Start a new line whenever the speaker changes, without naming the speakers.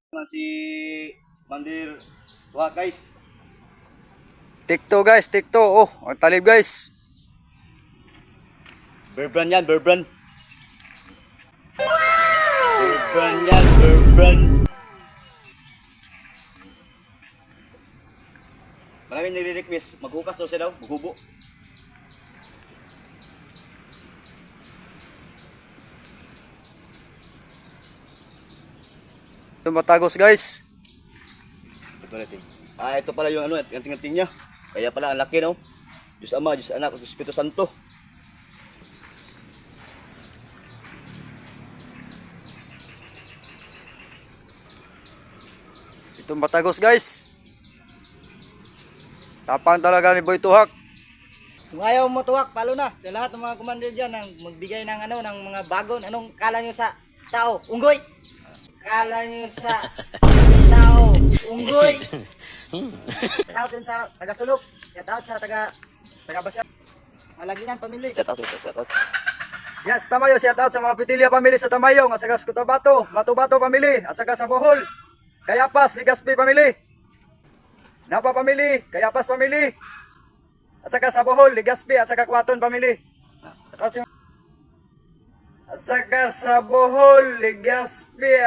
Si Mandir Wah guys.
Tikto guys, tikto. Oh, ang talib guys.
Berbran yan, Berbran. Berbran yan, Berbran. Maraming nire-request, maghukas daw siya daw, maghubo.
Ito matagos guys.
Ito natin. Ito pala yung ano, yung tingting niya. Kaya pala ang laki no. Diyos Ama, Diyos Anak, Diyos Espiritu Santo.
Ito matagos guys. Tapang talaga ni Boy Tuhak.
Kung ayaw mo tuwak, palo na. Sa lahat ng mga commander dyan, ang magbigay ng ano, ng mga bagon. Anong kala nyo sa tao? Unggoy! Kala nyo sa tao? Unggoy! Shout out sa taga-sulok. Shout out sa taga-basya. Malaginan, pamilya.
Shout out.
Yes, Tamayo, shout out sa mga Pitilya pamilya sa Tamayong, at saka sa Cotabato, Matubato pamilya, at saka sa Bohol, Kayapas, Legazpi pamilya, Napa pamilya, Kayapas pamilya, at saka sa Bohol, Legazpi, at saka Kuwaton pamilya. At saka sa Bohol, Legazpi,